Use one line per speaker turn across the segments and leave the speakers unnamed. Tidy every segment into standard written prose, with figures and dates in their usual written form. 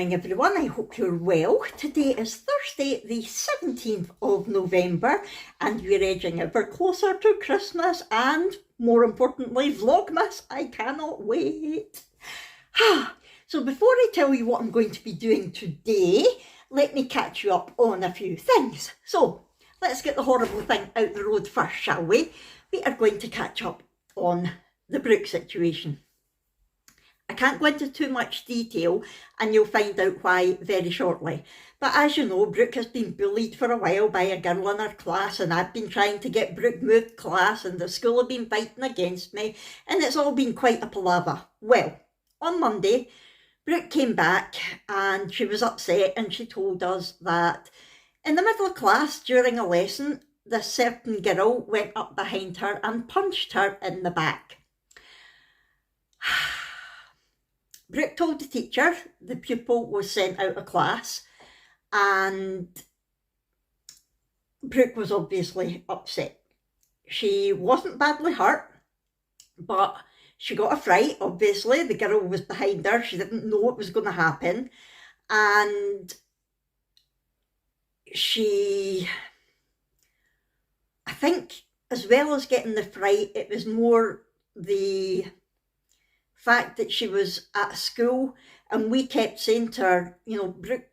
morning everyone, I hope you're well. Today is Thursday the 17th of November and we're edging ever closer to Christmas and, more importantly, Vlogmas. I cannot wait. So before I tell you what I'm going to be doing today, let me catch you up on a few things. So let's get the horrible thing out the road first, shall we? We are going to catch up on the Brooke situation. I can't go into too much detail and you'll find out why very shortly. But as you know, Brooke has been bullied for a while by a girl in her class, and I've been trying to get Brooke moved class and the school have been fighting against me, and it's all been quite a palaver. Well, on Monday, Brooke came back and she was upset and she told us that in the middle of class during a lesson, this certain girl went up behind her and punched her in the back. Brooke told the teacher the pupil was sent out of class, and Brooke was obviously upset. She wasn't badly hurt, but she got a fright, obviously. The girl was behind her. She didn't know it was going to happen. And I think, as well as getting the fright, it was more the fact that she was at school, and we kept saying to her, you know, Brooke,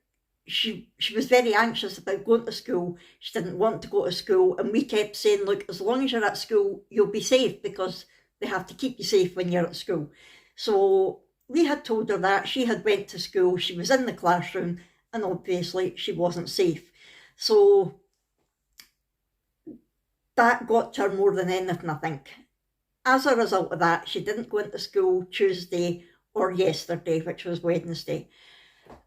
she was very anxious about going to school. She didn't want to go to school, and we kept saying, look, as long as you're at school, you'll be safe, because they have to keep you safe when you're at school. So we had told her that. She had went to school, she was in the classroom, and obviously she wasn't safe. So that got to her more than anything, I think. As a result of that, she didn't go into school Tuesday or yesterday, which was Wednesday.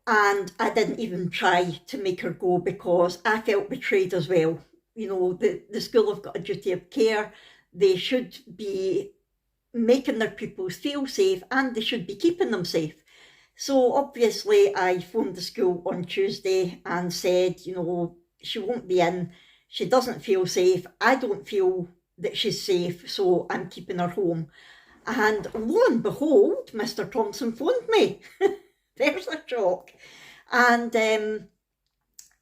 And I didn't even try to make her go because I felt betrayed as well. You know, the school have got a duty of care. They should be making their pupils feel safe and they should be keeping them safe. So obviously I phoned the school on Tuesday and said, you know, she won't be in. She doesn't feel safe. I don't feel that she's safe, so I'm keeping her home. And lo and behold, Mr. Thompson phoned me. There's a shock. And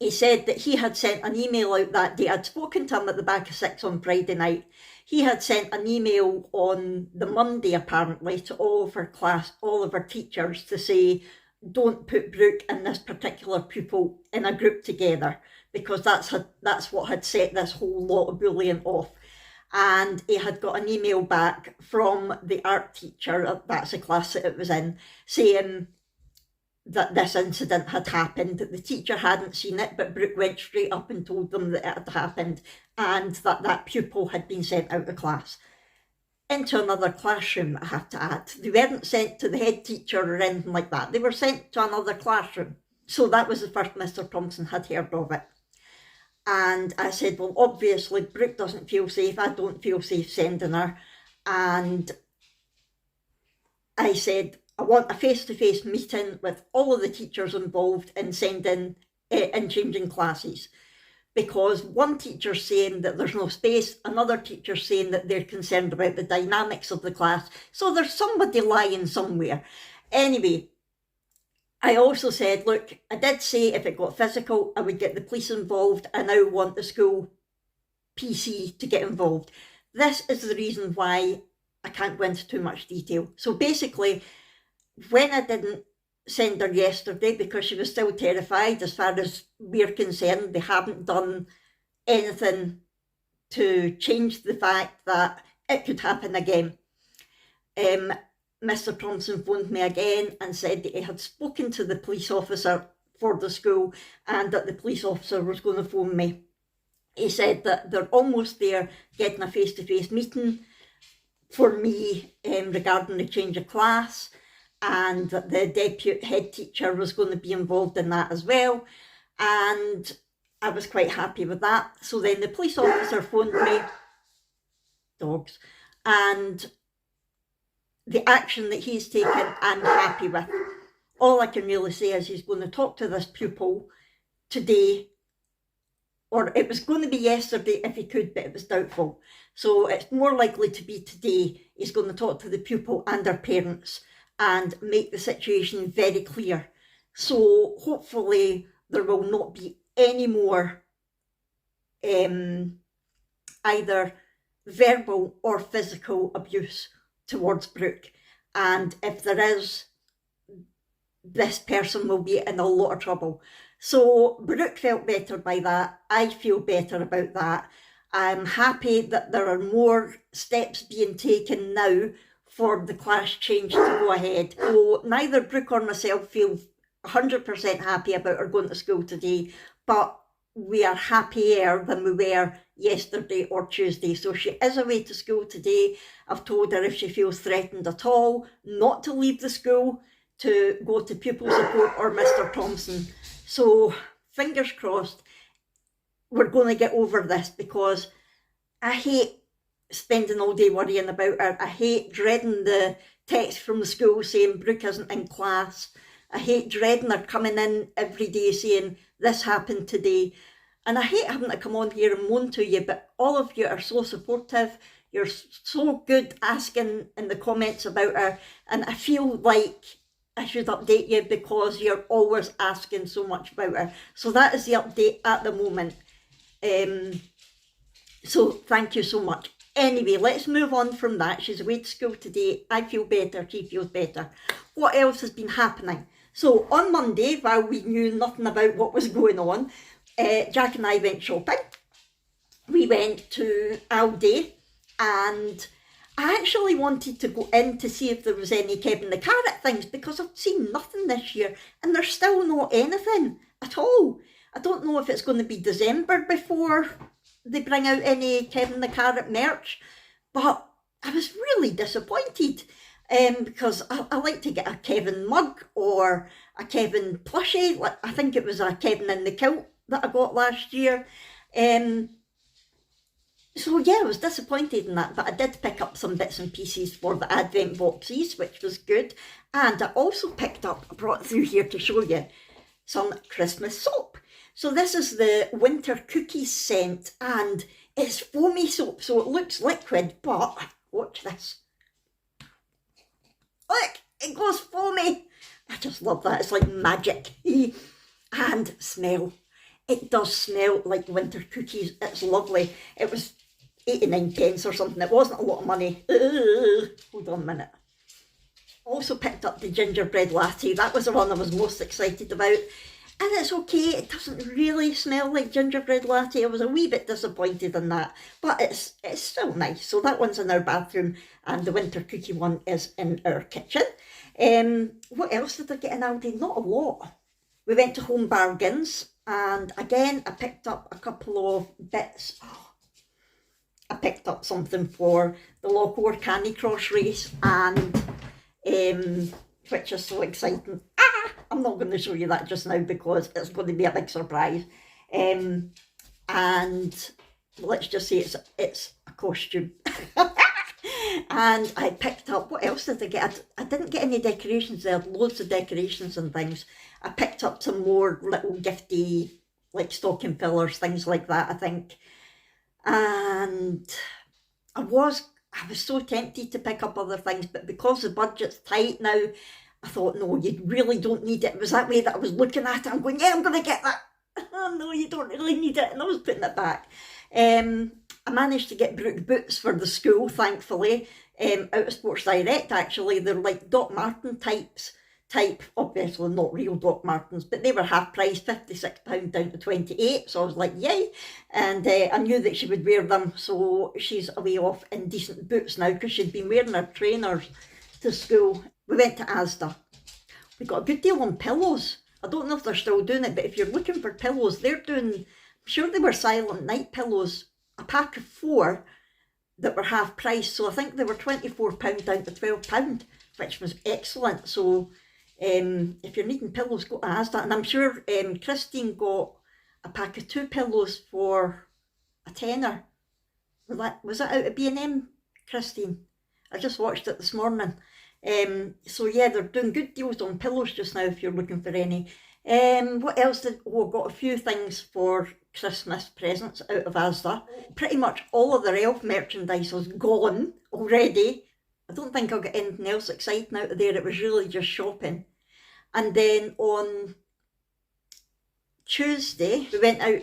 he said that he had sent an email out that day. I'd spoken to him at the back of 6 on Friday night. He had sent an email on the Monday, apparently, to all of her class, all of her teachers, to say, don't put Brooke and this particular pupil in a group together, because that's what had set this whole lot of bullying off. And he had got an email back from the art teacher, that's the class that it was in, saying that this incident had happened, that the teacher hadn't seen it, but Brooke went straight up and told them that it had happened and that that pupil had been sent out of class. Into another classroom, I have to add. They weren't sent to the head teacher or anything like that. They were sent to another classroom. So that was the first Mr. Thompson had heard of it. And I said, well, obviously, Brooke doesn't feel safe. I don't feel safe sending her. And I said, I want a face-to-face meeting with all of the teachers involved in changing classes. Because one teacher's saying that there's no space, another teacher's saying that they're concerned about the dynamics of the class. So there's somebody lying somewhere. Anyway, I also said, look, I did say if it got physical, I would get the police involved. I now want the school PC to get involved. This is the reason why I can't go into too much detail. So basically, when I didn't send her yesterday, because she was still terrified, as far as we're concerned, they hadn't done anything to change the fact that it could happen again. Mr. Thompson phoned me again and said that he had spoken to the police officer for the school and that the police officer was going to phone me. He said that they're almost there getting a face-to-face meeting for me regarding the change of class, and that the deputy head teacher was going to be involved in that as well. And I was quite happy with that. So then the police officer phoned me, dogs, and the action that he's taken, I'm happy with. All I can really say is he's going to talk to this pupil today, or it was going to be yesterday if he could, but it was doubtful. So it's more likely to be today. He's going to talk to the pupil and their parents and make the situation very clear So hopefully there will not be any more either verbal or physical abuse towards Brooke. And if there is, this person will be in a lot of trouble. So Brooke felt better by that. I feel better about that. I'm happy that there are more steps being taken now for the class change to go ahead. So neither Brooke or myself feel 100% happy about her going to school today, but we are happier than we were yesterday or Tuesday. So she is away to school today. I've told her if she feels threatened at all, not to leave the school, to go to pupil support or Mr. Thompson. So fingers crossed we're going to get over this, because I hate spending all day worrying about her. I hate dreading the text from the school saying Brooke isn't in class. I hate dreading her coming in every day saying this happened today. And I hate having to come on here and moan to you, but all of you are so supportive. You're so good asking in the comments about her. And I feel like I should update you because you're always asking so much about her. So that is the update at the moment. So thank you so much. Anyway, let's move on from that. She's away to school today. I feel better. She feels better. What else has been happening? So on Monday, while we knew nothing about what was going on, Jack and I went shopping. We went to Aldi, and I actually wanted to go in to see if there was any Kevin the Carrot things, because I've seen nothing this year, and there's still not anything at all. I don't know if it's going to be December before they bring out any Kevin the Carrot merch, but I was really disappointed, because I like to get a Kevin mug or a Kevin plushie. Like, I think it was a Kevin in the Kilt that I got last year. So yeah, I was disappointed in that, but I did pick up some bits and pieces for the Advent boxes, which was good. And I also picked up, I brought through here to show you, some Christmas soap. So this is the Winter Cookies scent, and it's foamy soap, so it looks liquid, but watch this. Look, it goes foamy. I just love that. It's like magic. And smell. It does smell like winter cookies. It's lovely. It was 89p or something. It wasn't a lot of money. Hold on a minute. Also picked up the gingerbread latte. That was the one I was most excited about. And it's okay, it doesn't really smell like gingerbread latte. I was a wee bit disappointed in that, but it's still nice. So that one's in our bathroom, and the winter cookie one is in our kitchen. What else did I get in Aldi? Not a lot. We went to Home Bargains, and again I picked up a couple of bits. I picked up something for the Lockwood Candy Cross race, and which is so exciting. I'm not going to show you that just now because it's going to be a big surprise. And let's just say it's a costume. And I picked up, what else did I get? I didn't get any decorations. There had loads of decorations and things. I picked up some more little gifty, like stocking fillers, things like that, I think. And I was so tempted to pick up other things, but because the budget's tight now, I thought, no, you really don't need it. It was that way that I was looking at it. I'm going, yeah, I'm going to get that. Oh, no, you don't really need it. And I was putting it back. I managed to get Brooke boots for the school, thankfully, out of Sports Direct, actually. They're like Doc Marten type, obviously not real Doc Martens, but they were half price, £56 down to 28. So I was like, yay. And I knew that she would wear them. So she's away off in decent boots now, because she'd been wearing her trainers to school. We went to Asda. We got a good deal on pillows. I don't know if they're still doing it, but if you're looking for pillows, they're doing, I'm sure they were Silent Night pillows, a pack of 4 that were half price. So I think they were £24 down to £12, which was excellent. So if you're needing pillows, go to Asda. And I'm sure Christine got a pack of 2 pillows for a tenner. Was that out of B&M, Christine? I just watched it this morning. So yeah, they're doing good deals on pillows just now if you're looking for any. What else I got a few things for Christmas presents out of Asda. Pretty much all of their elf merchandise was gone already. I don't think I'll get anything else exciting out of there. It was really just shopping. And then on Tuesday, we went out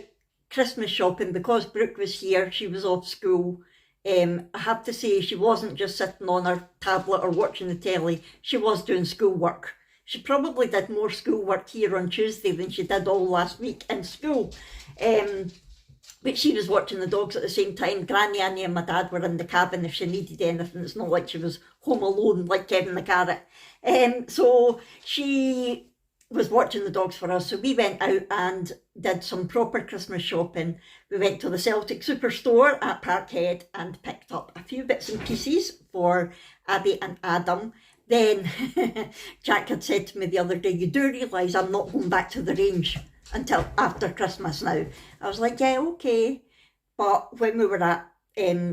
Christmas shopping because Brooke was here. She was off school. I have to say, she wasn't just sitting on her tablet or watching the telly. She was doing schoolwork. She probably did more schoolwork here on Tuesday than she did all last week in school. But she was watching the dogs at the same time. Granny, Annie and my dad were in the cabin if she needed anything. It's not like she was home alone like Kevin the carrot. So she was watching the dogs for us. So we went out and did some proper Christmas shopping. We went to the Celtic Superstore at Parkhead and picked up a few bits and pieces for Abby and Adam. Then Jack had said to me the other day, you do realise I'm not going back to the range until after Christmas now. I was like, yeah, okay. But when we were at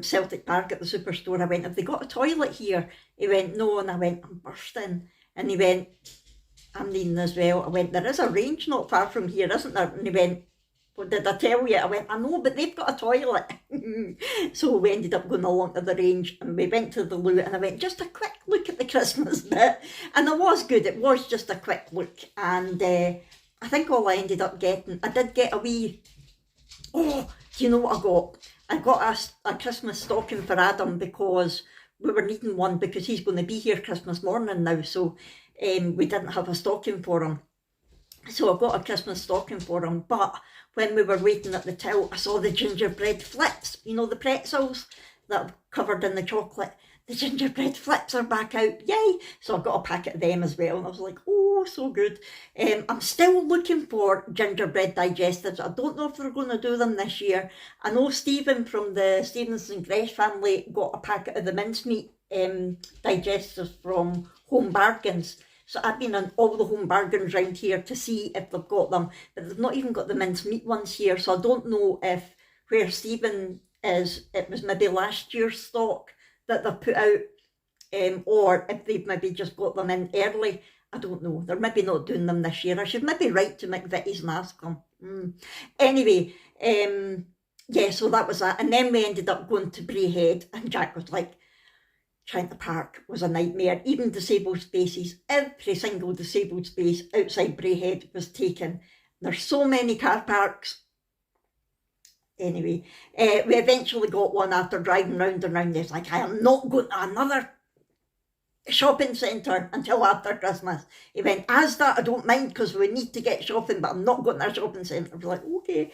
Celtic Park at the Superstore, I went, have they got a toilet here? He went, no. And I went, I'm bursting. And he went, I'm needing as well. I went, there is a range not far from here, isn't there? And he went, what did I tell you? I went, I know, but they've got a toilet. So we ended up going along to the range and we went to the loo and I went, just a quick look at the Christmas bit. And it was good. It was just a quick look. And I think all I ended up getting, I did get a wee, do you know what I got? I got a Christmas stocking for Adam because we were needing one because he's going to be here Christmas morning now. So we didn't have a stocking for him. So I got a Christmas stocking for him. But when we were waiting at the till, I saw the gingerbread flips, you know, the pretzels that are covered in the chocolate. The gingerbread flips are back out, yay! So I got a packet of them as well, and I was like, oh, so good. I'm still looking for gingerbread digestives. I don't know if they're going to do them this year. I know Stephen from the Stevenson Gresh family got a packet of the mincemeat digestives from Home Bargains. So I've been on all the Home Bargains round here to see if they've got them, but they've not even got the mincemeat ones here. So I don't know if where Stephen is, it was maybe last year's stock that they've put out, or if they've maybe just got them in early. I don't know. They're maybe not doing them this year. I should maybe write to McVitie's and ask them. Anyway, yeah, so that was that. And then we ended up going to Braehead, and Jack was like, trying to park was a nightmare. Even disabled spaces, every single disabled space outside Braehead was taken. There's so many car parks. Anyway, we eventually got one after driving round and round. It's like, I am not going to another shopping centre until after Christmas. He went, Asda, I don't mind because we need to get shopping, but I'm not going to a shopping centre. I was like, okay.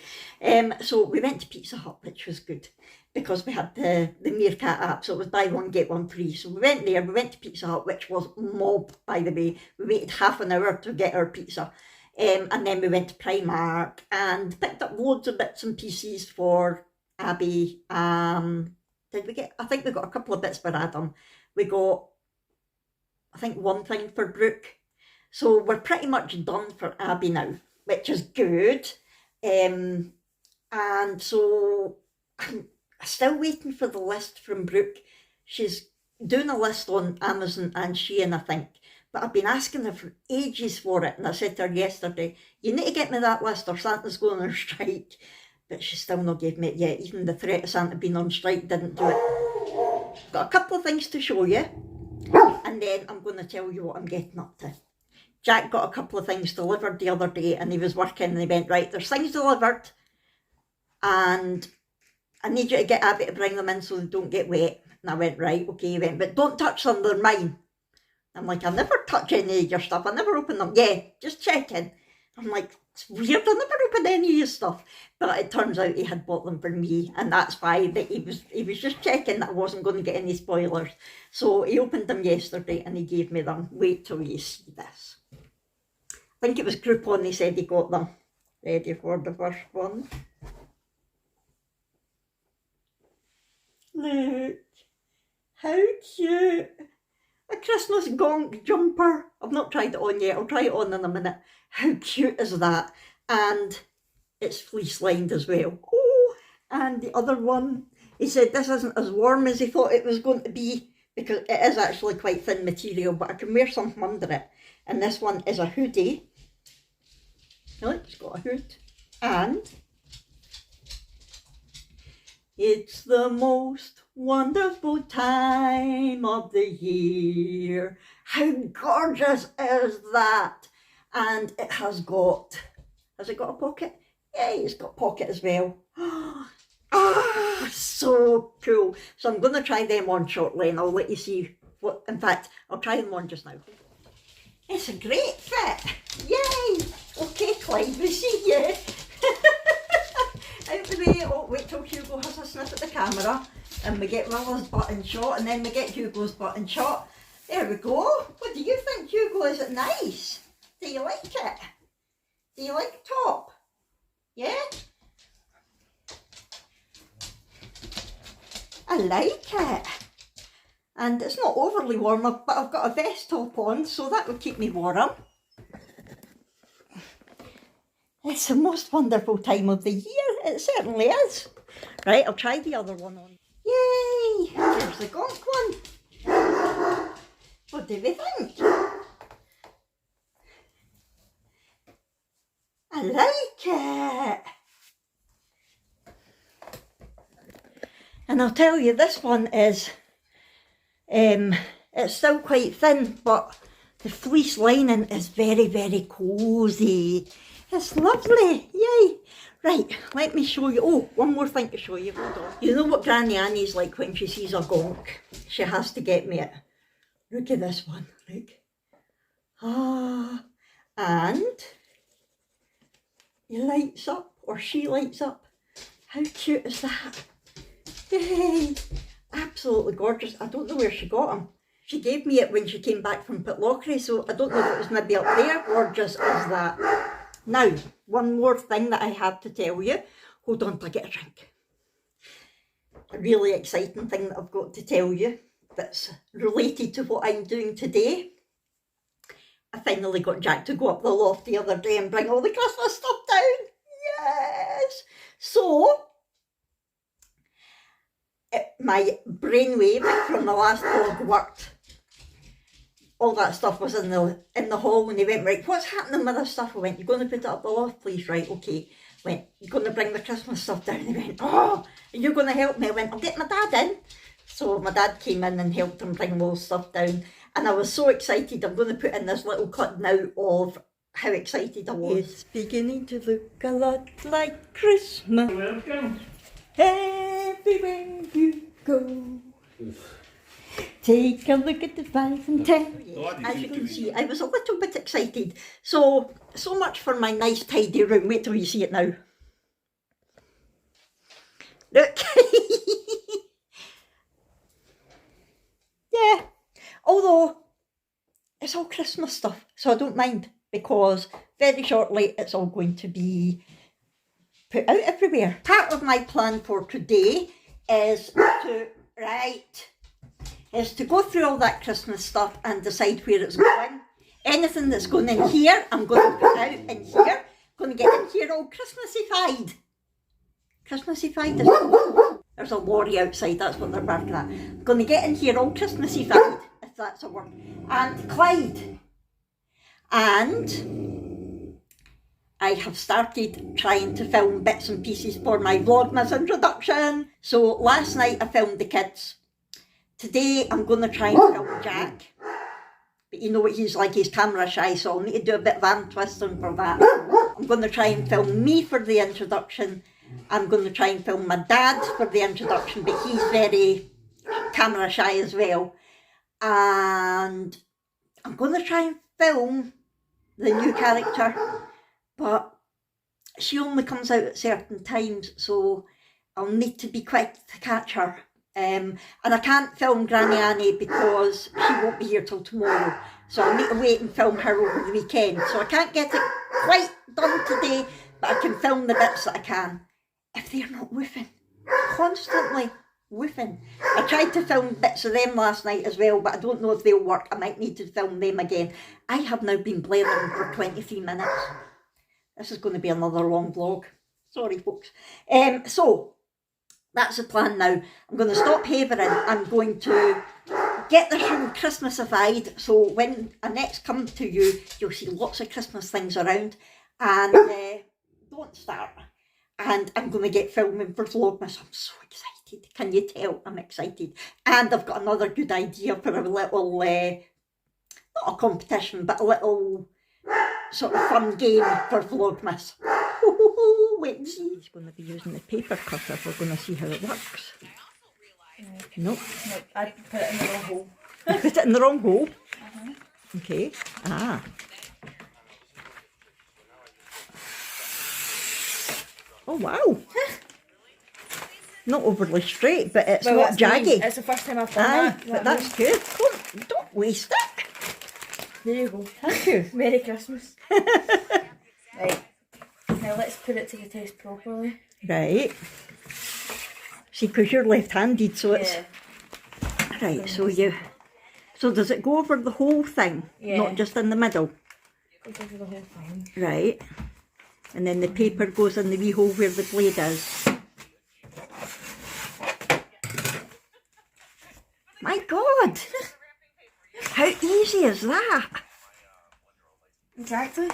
So we went to Pizza Hut, which was good because we had the Meerkat app, so it was buy one, get one free. So we went there, we went to Pizza Hut, which was mob, by the way. We waited half an hour to get our pizza. And then we went to Primark and picked up loads of bits and pieces for Abby. Did we get, I think we got a couple of bits for Adam. We got, I think, one thing for Brooke. So we're pretty much done for Abby now, which is good. And so I'm still waiting for the list from Brooke. She's doing a list on Amazon and Shein, I think. But I've been asking her for ages for it. And I said to her yesterday, you need to get me that list or Santa's going on strike. But she still not gave me it yet. Even the threat of Santa being on strike didn't do it. Got a couple of things to show you. And then I'm going to tell you what I'm getting up to. Jack got a couple of things delivered the other day and he was working and he went, right, there's things delivered and I need you to get Abby to bring them in so they don't get wet. And I went, right, okay. He went, but don't touch them, they're mine. I'm like, I never touch any of your stuff. I never open them. Yeah, just checking. I'm like, it's weird. I never opened any of your stuff. But it turns out he had bought them for me. And that's why that he was just checking that I wasn't going to get any spoilers. So he opened them yesterday and he gave me them. Wait till you see this. I think it was Groupon he said he got them. Ready for the first one. Look. How cute. A Christmas gonk jumper. I've not tried it on yet. I'll try it on in a minute. How cute is that? And it's fleece lined as well. Oh, and the other one, he said this isn't as warm as he thought it was going to be because it is actually quite thin material, but I can wear something under it. And this one is a hoodie. Look, it's got a hood. And it's the most wonderful time of the year. How gorgeous is that? And it has it got a pocket? Yeah, it's got a pocket as well. Ah, so cool. So I'm going to try them on shortly and I'll let you see what, in fact, I'll try them on just now. It's a great fit. Yay! Okay, Clyde, we see you. Out the way. Oh, wait till Hugo has a sniff at the camera and we get Willa's button shot and then we get Hugo's button shot. There we go. What do you think, Hugo? Is it nice? Do you like it? Do you like the top? Yeah? I like it. And it's not overly warm, but I've got a vest top on, so that will keep me warm. It's the most wonderful time of the year. It certainly is. Right, I'll try the other one on. Yay! There's the gonk one. What do we think? I like it. And I'll tell you, this one is, it's still quite thin, but the fleece lining is very, very cosy. It's lovely, yay. Right, let me show you. Oh, one more thing to show you, hold on. You know what Granny Annie's like when she sees a gonk? She has to get me it. Look at this one, look. Ah, and he lights up, or she lights up. How cute is that? Yay! Absolutely gorgeous. I don't know where she got them. She gave me it when she came back from Pitlochry, so I don't know if it was maybe up there or just as that. Now, one more thing that I have to tell you. Hold on till I get a drink. A really exciting thing that I've got to tell you that's related to what I'm doing today. I finally got Jack to go up the loft the other day and bring all the Christmas stuff down. Yes! So, my brainwave from the last vlog worked. All that stuff was in the hall when he went, right, what's happening with this stuff? I went, you're going to put it up the loft, please? Right, okay. Went, you're going to bring the Christmas stuff down? He went, oh, and you're going to help me? I went, I'll get my dad in. So my dad came in and helped him bring all the stuff down. And I was so excited. I'm going to put in this little cut now of how excited I was. It's beginning to look a lot like Christmas.
Welcome.
Everywhere you go. Take a look at the 5 and 10. As you can see, I was a little bit excited. So much for my nice tidy room. Wait till you see it now. Look. Yeah. Although, it's all Christmas stuff, so I don't mind, because very shortly it's all going to be put out everywhere. Part of my plan for today is to go through all that Christmas stuff and decide where it's going. Anything that's going in here, I'm going to put out in here. I'm going to get in here all Christmasified. Christmasified is... There's a lorry outside, that's what they're barking at. I'm going to get in here all Christmasified, if that's a word. And Clyde. And I have started trying to film bits and pieces for my Vlogmas introduction. So last night I filmed the kids. Today I'm going to try and film Jack. But you know what he's like, he's camera shy, so I'll need to do a bit of arm twisting for that. I'm going to try and film me for the introduction. I'm going to try and film my dad for the introduction, but he's very camera shy as well. And I'm going to try and film the new character, but she only comes out at certain times, so I'll need to be quick to catch her. And I can't film Granny Annie because she won't be here till tomorrow, so I'll need to wait and film her over the weekend. So I can't get it quite done today, but I can film the bits that I can. If they're not woofing, constantly woofing. I tried to film bits of them last night as well, but I don't know if they'll work. I might need to film them again. I have now been blathering for 23 minutes. This is going to be another long vlog. Sorry, folks. So, that's the plan now. I'm going to stop havering. I'm going to get this room Christmasified, so when I next come to you, you'll see lots of Christmas things around. And don't start. And I'm going to get filming for Vlogmas. I'm so excited. Can you tell I'm excited? And I've got another good idea for a little, not a competition, but a little sort of fun game for Vlogmas. Wait and see. He's going to be using the paper cutter. We're going to see how it works. Nope.
Nope, I put it in the wrong hole.
You put it in the wrong hole? Okay. Ah. Oh wow. Not overly straight, but it's not jaggy.
It's the first time I've done that.
But that's good. Don't waste it.
There you go.
Thank you.
Merry Christmas. Right. Now let's put it to the test properly.
Right. See, because you're left-handed, so it's...
Yeah.
Right, so does it go over the whole thing?
Yeah.
Not just in the middle?
Goes over the whole thing.
Right. And then the paper goes in the wee hole where the blade is. My God! How easy is that?
Exactly.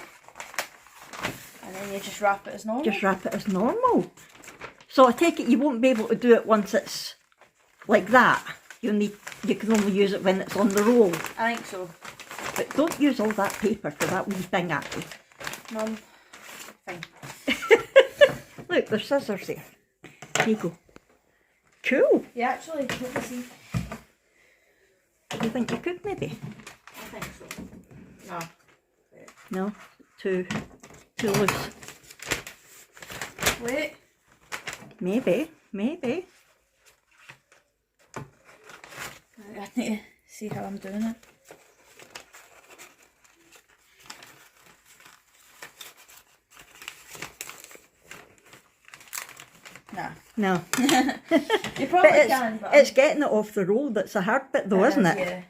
And then you just wrap it as normal.
Just wrap it as normal. So I take it you won't be able to do it once it's like that. You can only use it when it's on the roll.
I think so.
But don't use all that paper for that wee thing, Abby.
Mum. Fine.
Look, there's scissors there. There you go. Cool.
Yeah, actually, let me see.
Do you think you could maybe?
I think so. No.
No? Too loose.
Wait.
Maybe.
I need to see how I'm doing it. Nah.
No.
You probably can, but
it's getting it off the roll that's the hard bit though, isn't it?
Yeah.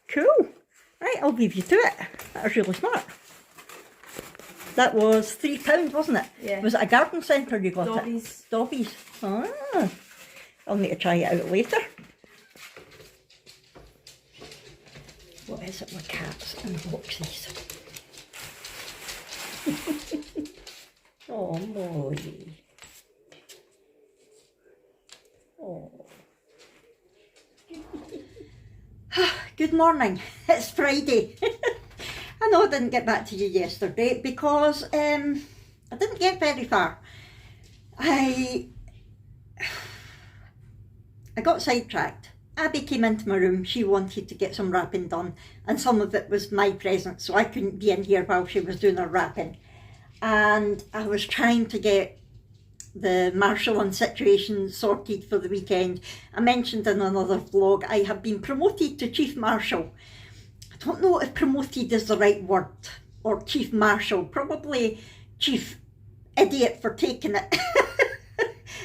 Cool. Right, I'll leave you to it. That was really smart. That was £3, wasn't it?
Yeah.
Was it a garden centre you got
Dobbies.
it? Dobbies. Ah. I'll need to try it out later. What is it with cats and boxes? Oh, Molly. Oh. Good morning. It's Friday. I know I didn't get back to you yesterday because I didn't get very far. I got sidetracked. Abby came into my room. She wanted to get some wrapping done, and some of it was my present, so I couldn't be in here while she was doing her wrapping. And I was trying to get the marshalling situation sorted for the weekend. I mentioned in another vlog I have been promoted to Chief Marshal. I don't know if promoted is the right word, or Chief Marshal, probably Chief Idiot for taking it.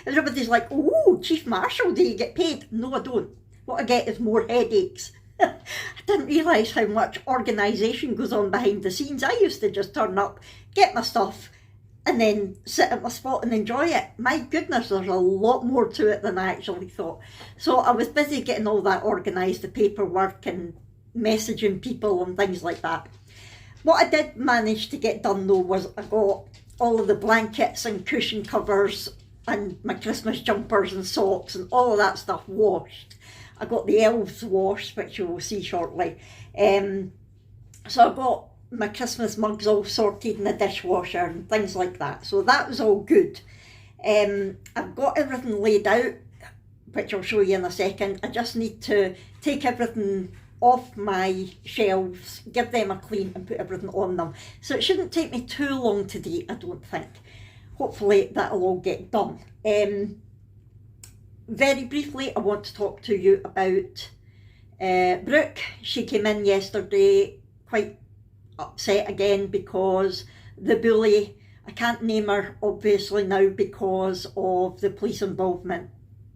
Everybody's like, oh, Chief Marshal, do you get paid? No, I don't. What I get is more headaches. I didn't realise how much organisation goes on behind the scenes. I used to just turn up, get my stuff, and then sit at my spot and enjoy it. My goodness, there's a lot more to it than I actually thought. So I was busy getting all that organised, the paperwork and messaging people and things like that. What I did manage to get done though was I got all of the blankets and cushion covers and my Christmas jumpers and socks and all of that stuff washed. I got the elves washed, which you will see shortly. So I got my Christmas mugs all sorted in the dishwasher and things like that. So that was all good. I've got everything laid out, which I'll show you in a second. I just need to take everything off my shelves, give them a clean and put everything on them. So it shouldn't take me too long today, I don't think. Hopefully that'll all get done. Very briefly, I want to talk to you about Brooke. She came in yesterday quite upset again because the bully, I can't name her obviously now because of the police involvement.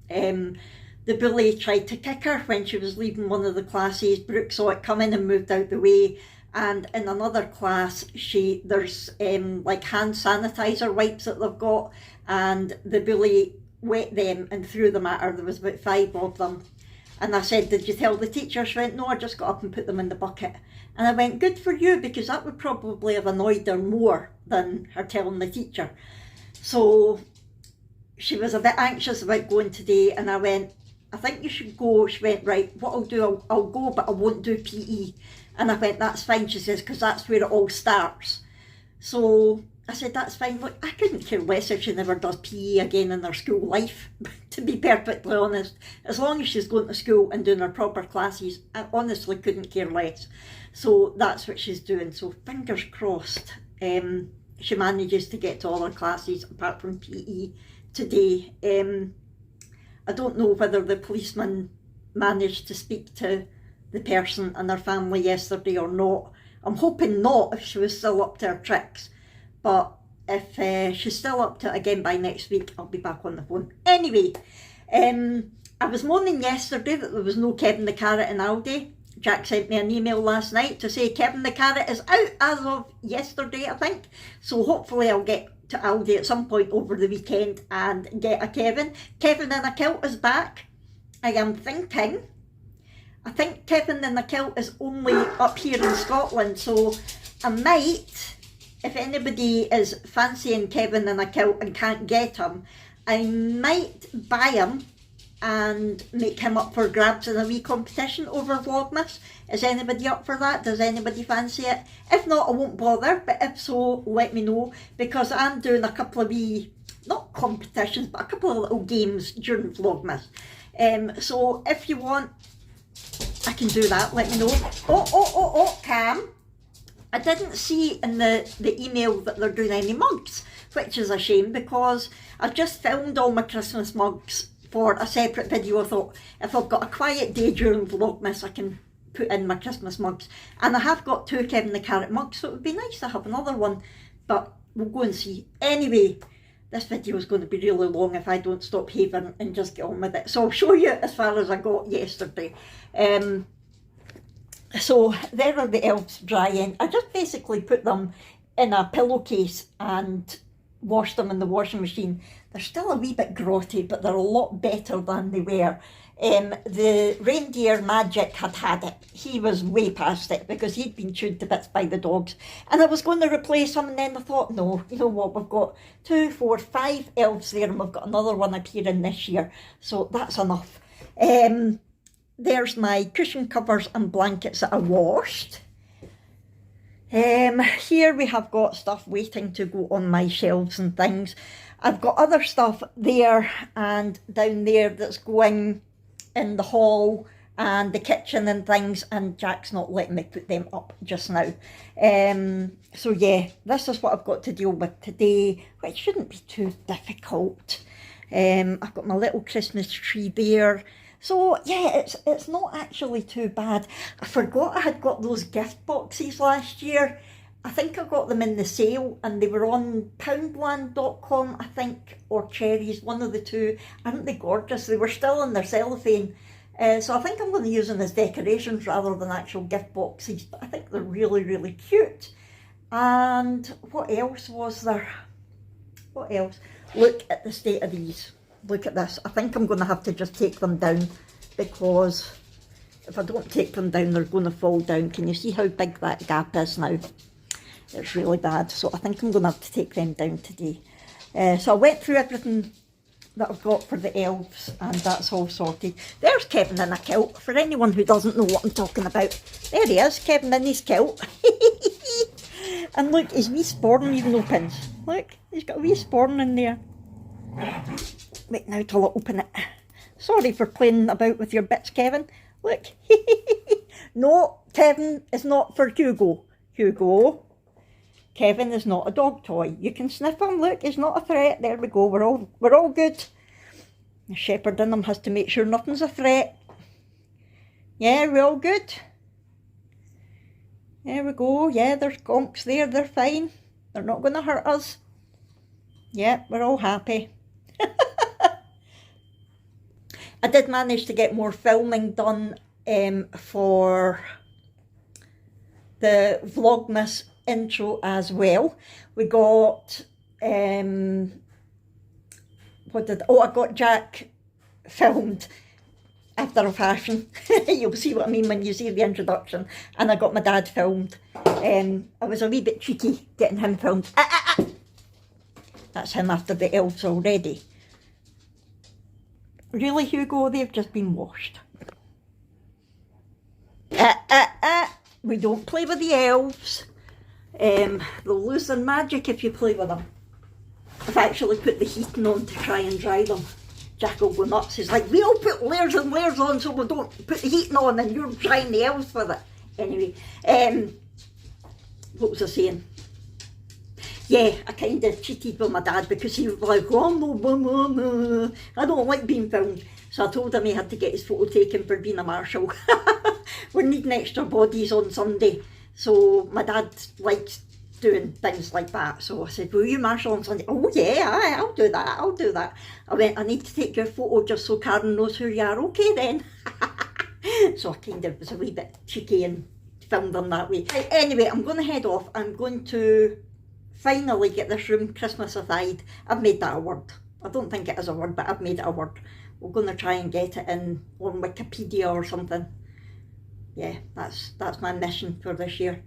The bully tried to kick her when she was leaving one of the classes. Brooke saw it coming and moved out the way. And in another class, there's like hand sanitizer wipes that they've got, and the bully wet them and threw them at her. There was about 5 of them. And I said, did you tell the teacher? She went, no, I just got up and put them in the bucket. And I went, good for you, because that would probably have annoyed her more than her telling the teacher. So she was a bit anxious about going today, and I went, I think you should go. She went, right, what I'll do, I'll go, but I won't do PE. And I went, that's fine, she says, because that's where it all starts. So I said, that's fine. Look, I couldn't care less if she never does PE again in her school life, to be perfectly honest. As long as she's going to school and doing her proper classes, I honestly couldn't care less. So that's what she's doing. So fingers crossed she manages to get to all her classes apart from PE today. I don't know whether the policeman managed to speak to the person and their family yesterday or not. I'm hoping not, if she was still up to her tricks. But if she's still up to it again by next week, I'll be back on the phone. Anyway, I was moaning yesterday that there was no Kevin the Carrot in Aldi. Jack sent me an email last night to say Kevin the Carrot is out as of yesterday, I think. So hopefully I'll get to Aldi at some point over the weekend and get a Kevin. Kevin in a Kilt is back. I think Kevin in a Kilt is only up here in Scotland, so I might, if anybody is fancying Kevin in a Kilt and can't get him, I might buy him and make him up for grabs in a wee competition over Vlogmas. Is anybody up for that? Does anybody fancy it? If not, I won't bother, but if so, let me know, because I'm doing a couple of wee, not competitions, but a couple of little games during Vlogmas. So if you want, I can do that, let me know. Oh, Cam, I didn't see in the email that they're doing any mugs, which is a shame, because I just filmed all my Christmas mugs for a separate video. I thought if I've got a quiet day during Vlogmas, I can put in my Christmas mugs. And I have got 2 Kevin the Carrot mugs, so it would be nice to have another one, but we'll go and see. Anyway, this video is going to be really long if I don't stop having and just get on with it. So I'll show you as far as I got yesterday. So there are the elves drying. I just basically put them in a pillowcase and washed them in the washing machine. They're still a wee bit grotty, but they're a lot better than they were. The reindeer Magic had it. He was way past it because he'd been chewed to bits by the dogs. And I was going to replace him, and then I thought, no, you know what, we've got 2, 4, 5 elves there, and we've got another one appearing this year. So that's enough. There's my cushion covers and blankets that I washed. Here we have got stuff waiting to go on my shelves and things. I've got other stuff there and down there that's going in the hall and the kitchen and things, and Jack's not letting me put them up just now. So yeah, this is what I've got to deal with today, which shouldn't be too difficult. I've got my little Christmas tree there. So yeah, it's not actually too bad. I forgot I had got those gift boxes last year. I think I got them in the sale, and they were on poundland.com, I think, or Cherries, one of the two. Aren't they gorgeous? They were still in their cellophane. So I think I'm going to use them as decorations rather than actual gift boxes, but I think they're really, really cute. And what else was there? What else? Look at the state of these. Look at this. I think I'm going to have to just take them down, because if I don't take them down, they're going to fall down. Can you see how big that gap is now? It's really bad. So I think I'm going to have to take them down today. So I went through everything that I've got for the elves, and that's all sorted. There's Kevin in a kilt, for anyone who doesn't know what I'm talking about. There he is, Kevin in his kilt. And look, his wee sporran even opens. Look, he's got a wee sporran in there. Wait now till I open it. Sorry for playing about with your bits, Kevin. Look. No, Kevin is not for Hugo. Hugo, Kevin is not a dog toy. You can sniff him. Look, he's not a threat. There we go. We're all good. The shepherd in him has to make sure nothing's a threat. Yeah, we're all good. There we go. Yeah, there's gonks there. They're fine. They're not going to hurt us. Yeah, we're all happy. I did manage to get more filming done for the Vlogmas intro as well. We got, I got Jack filmed after a fashion. You'll see what I mean when you see the introduction. And I got my dad filmed. I was a wee bit cheeky getting him filmed. That's him after the elves already. Really, Hugo? They've just been washed. We don't play with the elves. They'll lose their magic if you play with them. I've actually put the heating on to try and dry them. Jack will go nuts. He's like, we all put layers and layers on so we don't put the heating on and you're drying the elves with it. Anyway, what was I saying? Yeah, I kind of cheated with my dad because he was like, oh, no, I don't like being filmed. So I told him he had to get his photo taken for being a marshal. We're needing extra bodies on Sunday. So my dad likes doing things like that. So I said, will you marshal on Sunday? Oh yeah, I'll do that. I went, I need to take your photo just so Karen knows who you are. Okay then. So I kind of was a wee bit cheeky and filmed them that way. Right, anyway, I'm going to head off. I'm going to finally get this room Christmasified. I've made that a word. I don't think it is a word, but I've made it a word. We're going to try and get it in on Wikipedia or something. Yeah, that's my mission for this year.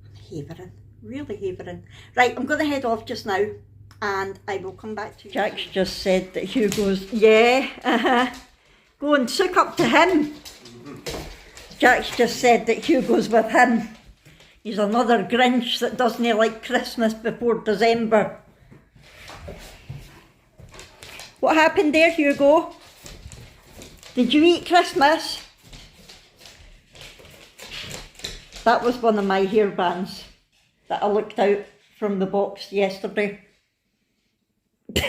I'm havering, really havering. Right, I'm going to head off just now and I will come back to you. Jack's just said that Hugo's, yeah, go and suck up to him. Jack's just said that Hugo's with him. He's another Grinch that doesn't like Christmas before December. What happened there, Hugo? Did you eat Christmas? That was one of my hairbands that I looked out from the box yesterday. But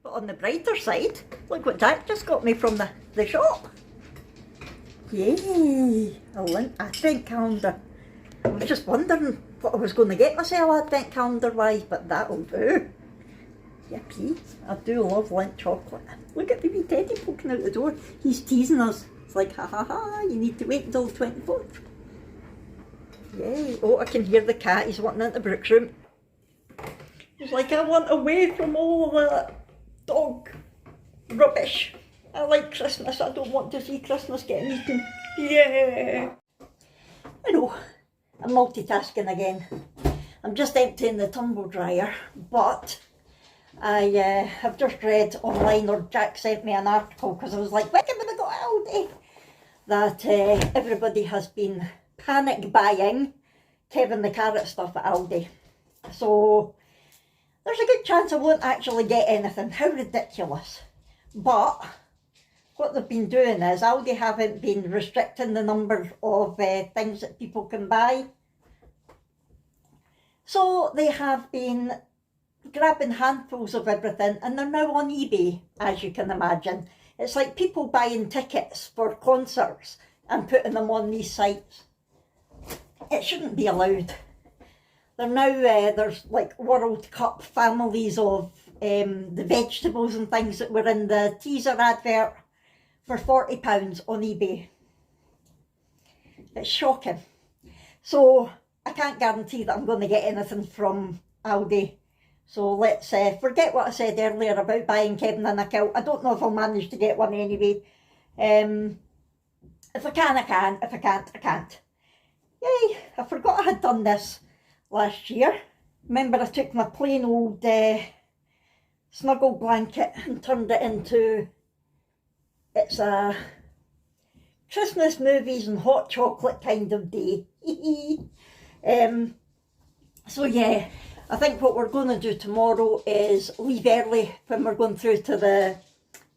on the brighter side, look what Jack just got me from the shop. Yay! A Lint advent calendar. I was just wondering what I was going to get myself advent calendar wise, but that'll do. Yippee. I do love Lint chocolate. Look at the wee teddy poking out the door. He's teasing us. It's like, ha ha ha, you need to wait until the 24th. Yay. Oh, I can hear the cat. He's wanting into Brooke's room. He's like, I want away from all the dog rubbish. I like Christmas. I don't want to see Christmas getting eaten. Yeah. I know. I'm multitasking again. I'm just emptying the tumble dryer, but I have just read online, or Jack sent me an article because I was like, when am I going to go to Aldi? That everybody has been panic buying Kevin the Carrot stuff at Aldi. So there's a good chance I won't actually get anything. How ridiculous. But what they've been doing is Aldi haven't been restricting the number of things that people can buy. So they have been grabbing handfuls of everything and they're now on eBay, as you can imagine. It's like people buying tickets for concerts and putting them on these sites. It shouldn't be allowed. They're now, there's like World Cup families of the vegetables and things that were in the teaser advert for £40 on eBay. It's shocking. So I can't guarantee that I'm going to get anything from Aldi. So let's forget what I said earlier about buying Kevin in a kilt. I don't know if I'll manage to get one anyway. If I can, I can. If I can't, I can't. Yay, I forgot I had done this last year. Remember I took my plain old snuggle blanket and turned it into, it's a Christmas movies and hot chocolate kind of day. So yeah, I think what we're going to do tomorrow is leave early when we're going through to the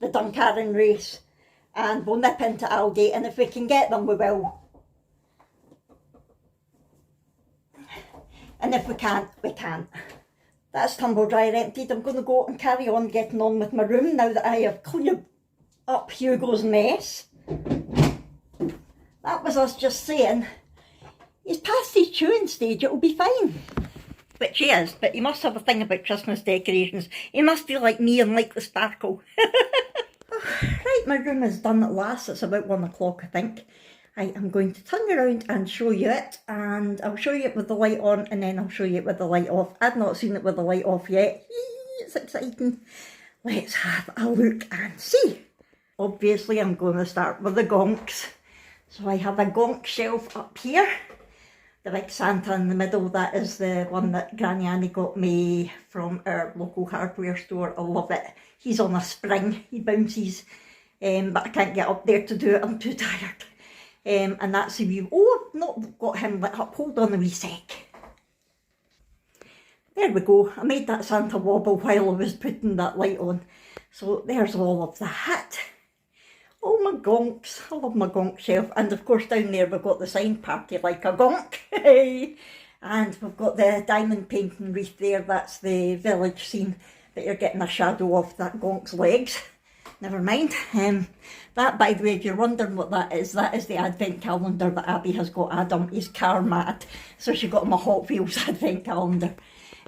Duncarron race, and we'll nip into Aldi, and if we can get them we will. And if we can't, we can't. That's tumble dryer emptied. I'm going to go and carry on getting on with my room now that I have cleared up Hugo's mess. That was us just saying, he's past his chewing stage, it'll be fine. Which he is, but he must have a thing about Christmas decorations. He must be like me and like the sparkle. Right, my room is done at last. It's about 1 o'clock, I think. I am going to turn around and show you it, and I'll show you it with the light on, and then I'll show you it with the light off. I've not seen it with the light off yet. It's exciting. Let's have a look and see. Obviously, I'm going to start with the gonks. So I have a gonk shelf up here. the big Santa in the middle, that is the one that Granny Annie got me from our local hardware store. I love it. He's on a spring, he bounces, but I can't get up there to do it, I'm too tired. And that's a wee, oh, I've not got him lit up, hold on a wee sec. There we go, I made that Santa wobble while I was putting that light on. So there's all of that. Oh, my gonks, I love my gonk shelf. And of course down there we've got the sign party like a gonk. And we've got the diamond painting wreath there, that's the village scene that you're getting a shadow of that gonk's legs. Never mind. That, by the way, if you're wondering what that is the advent calendar that Abby has got Adam. He's car mad, so she got him a Hot Wheels advent calendar.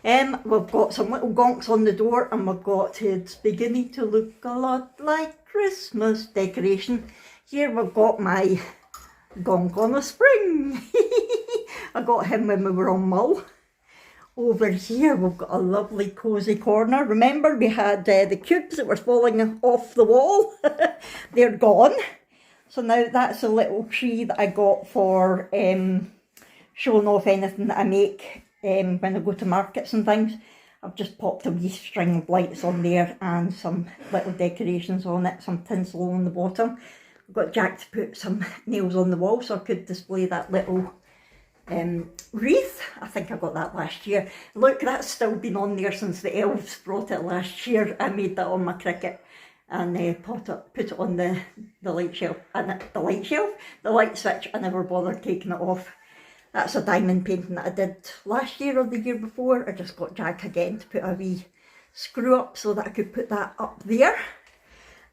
We've got some little gonks on the door, and we've got, it's beginning to look a lot like Christmas decoration. Here we've got my gonk on a spring. I got him when we were on Mull. Over here we've got a lovely cosy corner. Remember we had the cubes that were falling off the wall. They're gone. So now that's a little tree that I got for showing off anything that I make when I go to markets and things. I've just popped a wee string of lights on there and some little decorations on it, some tinsel on the bottom. I've got Jack to put some nails on the wall so I could display that little wreath. I think I got that last year. Look, that's still been on there since the elves brought it last year. I made that on my cricket and put it on the light shelf, and the light switch. I never bothered taking it off. That's a diamond painting that I did last year or the year before. I just got Jack again to put a wee screw up so that I could put that up there.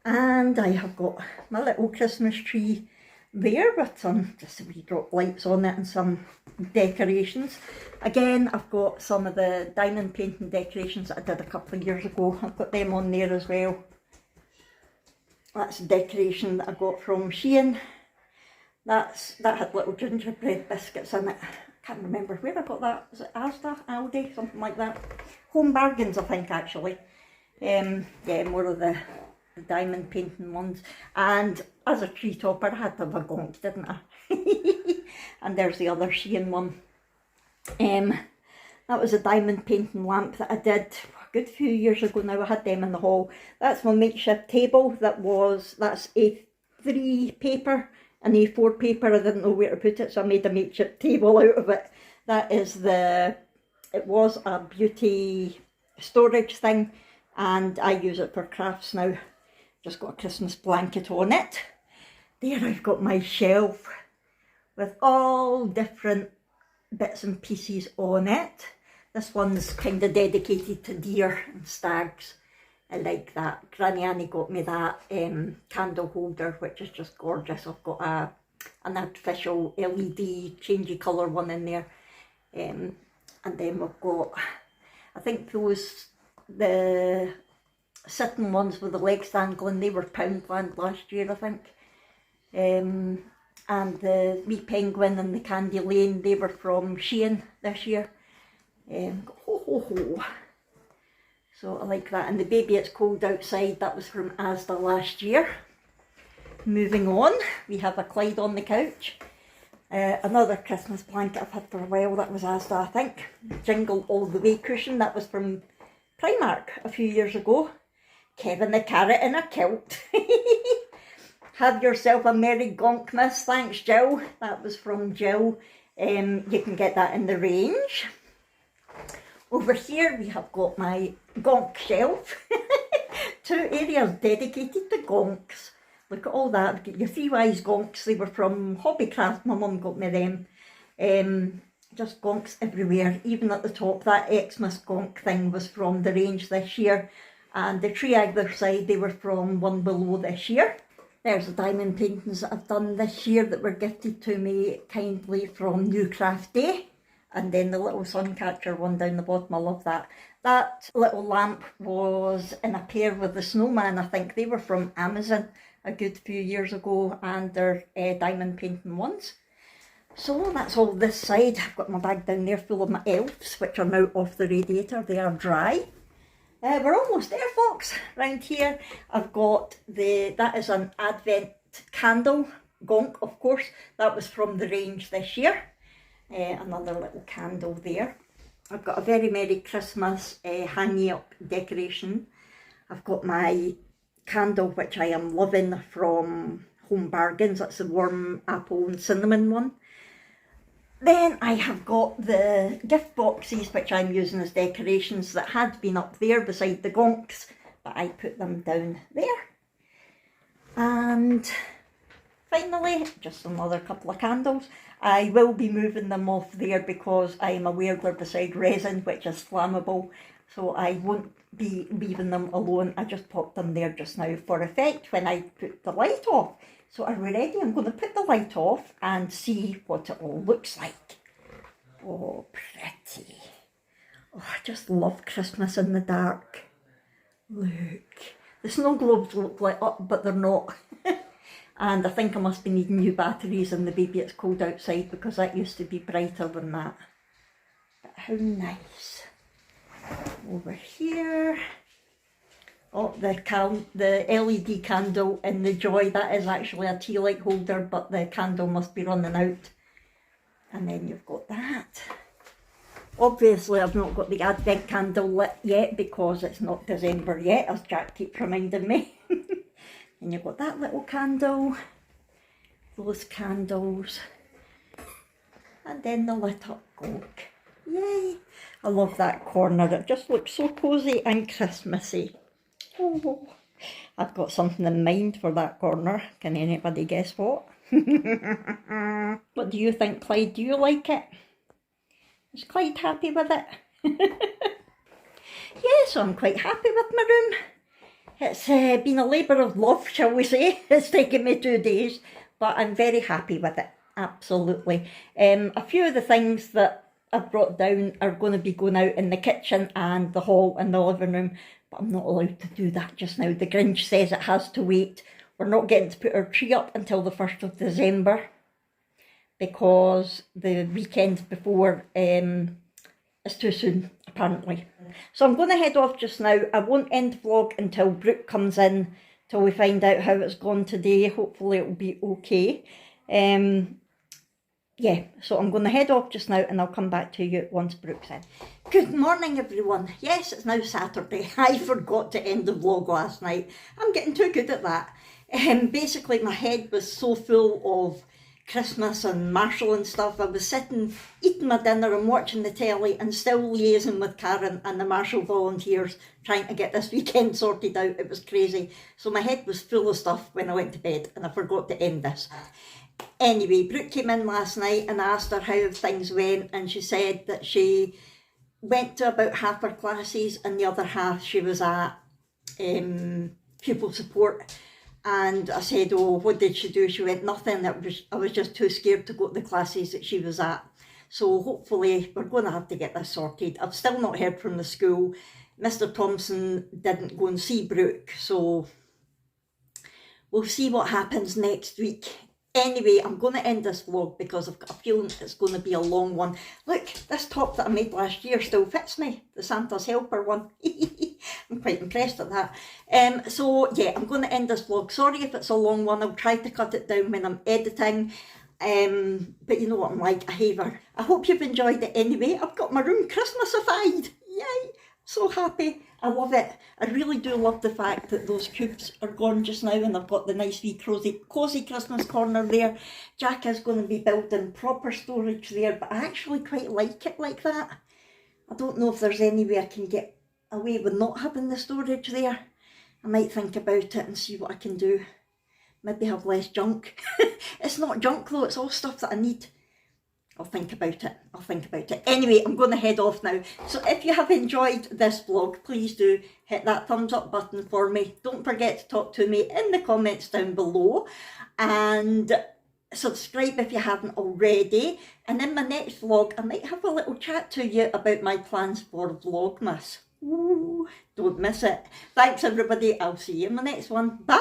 And I have got my little Christmas tree there with some just a wee drop lights on it and some decorations. Again, I've got some of the diamond painting decorations that I did a couple of years ago. I've got them on there as well. That's a decoration that I got from Shein. That had little gingerbread biscuits in it. I can't remember where I got that. Was it Asda, Aldi, something like that? Home Bargains, I think, actually. Yeah, more of the diamond painting ones. And as a tree topper, I had to have a gonk, didn't I? And there's the other Shein one. That was a diamond painting lamp that I did a good few years ago now. I had them in the hall. That's my makeshift table. That's A3 paper. An A4 paper. I didn't know where to put it, so I made a makeshift table out of it. It was a beauty storage thing, and I use it for crafts now. Just got a Christmas blanket on it. There I've got my shelf with all different bits and pieces on it. This one's kind of dedicated to deer and stags. I like that. Granny Annie got me that candle holder, which is just gorgeous. I've got an artificial LED changey colour one in there. And then we've got, I think the sitting ones with the legs dangling, they were Poundland last year, I think. And the wee penguin and the candy lane, they were from Shein this year. Ho ho ho. So I like that. And the baby, it's cold outside, that was from Asda last year. Moving on, we have a Clyde on the couch. Another Christmas blanket I've had for a while, that was Asda, I think. Jingle All the Way cushion, that was from Primark a few years ago. Kevin the Carrot in a kilt. Have yourself a merry gonk, miss. Thanks, Jill. That was from Jill. You can get that in the range. Over here we have got my gonk shelf. 2 areas dedicated to gonks. Look at all that. I've got your 3 Wise gonks. They were from Hobbycraft. My mum got me them. Just gonks everywhere. Even at the top, that Xmas gonk thing was from the range this year. And the tree either side, they were from One Below this year. There's the diamond paintings that I've done this year that were gifted to me kindly from New Craft Day. And then the little sun catcher one down the bottom, I love that. That little lamp was in a pair with the snowman, I think. They were from Amazon a good few years ago, and they're diamond painting ones. So that's all this side. I've got my bag down there full of my elves, which are now off the radiator. They are dry. We're almost there, folks. Round here, I've got that is an advent candle, gonk, of course. That was from the range this year. Another little candle there. I've got a very Merry Christmas hanging up decoration. I've got my candle, which I am loving, from Home Bargains. That's the warm apple and cinnamon one. Then I have got the gift boxes, which I'm using as decorations, that had been up there beside the gonks, but I put them down there. And finally, just another couple of candles. I will be moving them off there because I am aware they're beside resin, which is flammable, so I won't be leaving them alone. I just popped them there just now for effect when I put the light off. So are we ready? I'm going to put the light off and see what it all looks like. Oh, pretty. Oh, I just love Christmas in the dark. Look. The snow globes look like up, but they're not. And I think I must be needing new batteries in the Baby It's Cold Outside, because that used to be brighter than that. But how nice. Over here. Oh, the LED candle in the Joy, that is actually a tea light holder, but the candle must be running out. And then you've got that. Obviously I've not got the Advent candle lit yet because it's not December yet, as Jack keeps reminding me. And you've got that little candle, those candles, and then the lit up gonk. Yay! I love that corner, it just looks so cosy and Christmassy. Oh, I've got something in mind for that corner. Can anybody guess what? What do you think, Clyde? Do you like it? Is Clyde happy with it? Yes, I'm quite happy with my room. It's been a labour of love, shall we say. It's taken me 2 days, but I'm very happy with it, absolutely. A few of the things that I've brought down are going to be going out in the kitchen and the hall and the living room, but I'm not allowed to do that just now. The Grinch says it has to wait. We're not getting to put our tree up until the 1st of December because the weekend before is too soon, apparently. So I'm going to head off just now. I won't end the vlog until Brooke comes in, till we find out how it's gone today. Hopefully it'll be okay. Yeah, so I'm going to head off just now and I'll come back to you once Brooke's in. Good morning, everyone. Yes, it's now Saturday. I forgot to end the vlog last night. I'm getting too good at that. Basically, my head was so full of Christmas and Marshall and stuff. I was sitting, eating my dinner and watching the telly and still liaising with Karen and the Marshall volunteers trying to get this weekend sorted out. It was crazy. So my head was full of stuff when I went to bed and I forgot to end this. Anyway, Brooke came in last night and I asked her how things went, and she said that she went to about half her classes and the other half she was at pupil support. And I said, oh, what did she do? She went, nothing. I was just too scared to go to the classes that she was at. So hopefully we're going to have to get this sorted. I've still not heard from the school. Mr. Thompson didn't go and see Brooke, so we'll see what happens next week. Anyway, I'm going to end this vlog because I've got a feeling it's going to be a long one. Look, this top that I made last year still fits me, the Santa's Helper one. I'm quite impressed at that. So yeah, I'm going to end this vlog. Sorry if it's a long one. I'll try to cut it down when I'm editing. But you know what I'm like, a haver. I hope you've enjoyed it anyway. I've got my room Christmasified. Yay! So happy. I love it. I really do love the fact that those cubes are gone just now and I've got the nice wee cosy Christmas corner there. Jack is going to be building proper storage there, but I actually quite like it like that. I don't know if there's any way I can get away with not having the storage there. I might think about it and see what I can do. Maybe have less junk. It's not junk though, it's all stuff that I need. I'll think about it. I'll think about it. Anyway, I'm going to head off now. So if you have enjoyed this vlog, please do hit that thumbs up button for me. Don't forget to talk to me in the comments down below. And subscribe if you haven't already. And in my next vlog, I might have a little chat to you about my plans for Vlogmas. Ooh, don't miss it. Thanks everybody. I'll see you in my next one. Bye!